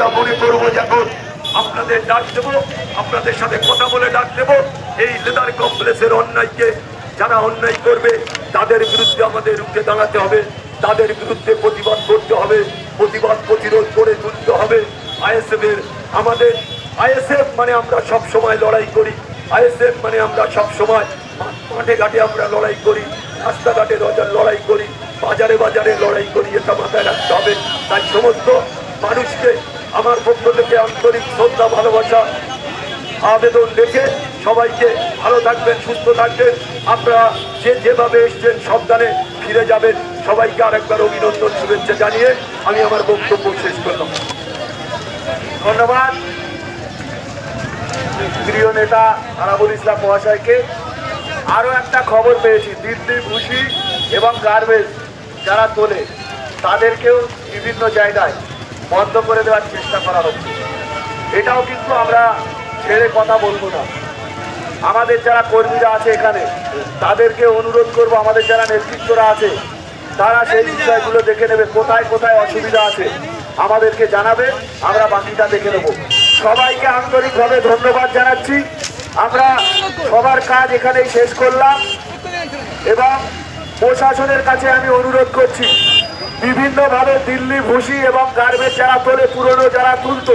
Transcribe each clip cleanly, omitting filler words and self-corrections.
আমরা মনে করবো যখন আপনাদের ডাক দেবো, আপনাদের সাথে কথা বলে ডাক দেবো। এই লেদার কমপ্লেক্সের অন্যায়কে যারা অন্যায় করবে তাদের বিরুদ্ধে আমাদের রুখে দাঁড়াতে হবে, তাদের বিরুদ্ধে প্রতিবাদ করতে হবে, প্রতিবাদ প্রতিরোধ করে তুলতে হবে। আইএসএফের আমাদের আইএসএফ মানে আমরা সব সময় লড়াই করি, আইএসএফ মানে আমরা সব সময় মাঠে ঘাটে আমরা লড়াই করি, রাস্তাঘাটে লড়াই করি, বাজারে বাজারে লড়াই করি, এটা মাথায় রাখতে হবে। তাই সমস্ত মানুষকে আমার পক্ষ থেকে আন্তরিক শ্রদ্ধা ভালোবাসা আবেদন রেখে সবাইকে ভালো থাকবেন, সুস্থ থাকবেন, আপনারা যেভাবে এসছেন সাবধানে ফিরে যাবেন। সবাইকে আরেকবার অভিনন্দন শুভেচ্ছা জানিয়ে আমি আমার বক্তব্য শেষ করলাম। ধন্যবাদ প্রিয় নেতা আরাবুল ইসলাম মহাশয়কে। আরও একটা খবর পেয়েছি, দিল্লি ভুসি এবং গার্বেজ যারা তোলে তাদেরকেও বিভিন্ন জায়গায় বন্ধ করে দেওয়ার চেষ্টা করা হচ্ছে। এটাও কিন্তু আমরা ছেড়ে কথা বলবো না। আমাদের যারা কর্মীরা আছে এখানে তাদেরকে অনুরোধ করব, আমাদের যারা নেতৃত্বরা আছে তারা সেই বিষয়গুলো দেখে নেবে, কোথায় কোথায় অসুবিধা আছে আমাদেরকে জানাবে, আমরা বাকিটা দেখে নেব। সবাইকে আন্তরিকভাবে ধন্যবাদ জানাচ্ছি। আমরা সবার কাজ এখানেই শেষ করলাম এবং প্রশাসনের কাছে আমি অনুরোধ করছি, বিভিন্নভাবে দিল্লি ভুসি এবং গার্বেজ যারা তোলে, পুরনো যারা তুলতো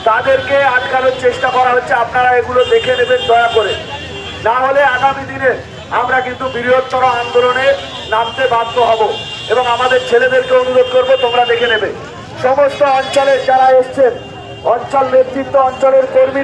তাদেরকে আটকানোর চেষ্টা করা হচ্ছে। আপনারা এগুলো দেখে নেবেন দয়া করে, না হলে আগামী দিনে আমরা কিন্তু বৃহত্তর আন্দোলনে নামতে বাধ্য হব। এবং আমাদের ছেলেদেরকে অনুরোধ করব, তোমরা দেখে নেবে সমস্ত অঞ্চলের যারা এসছেন, অঞ্চল নেতৃত্ব, অঞ্চলের কর্মীরা।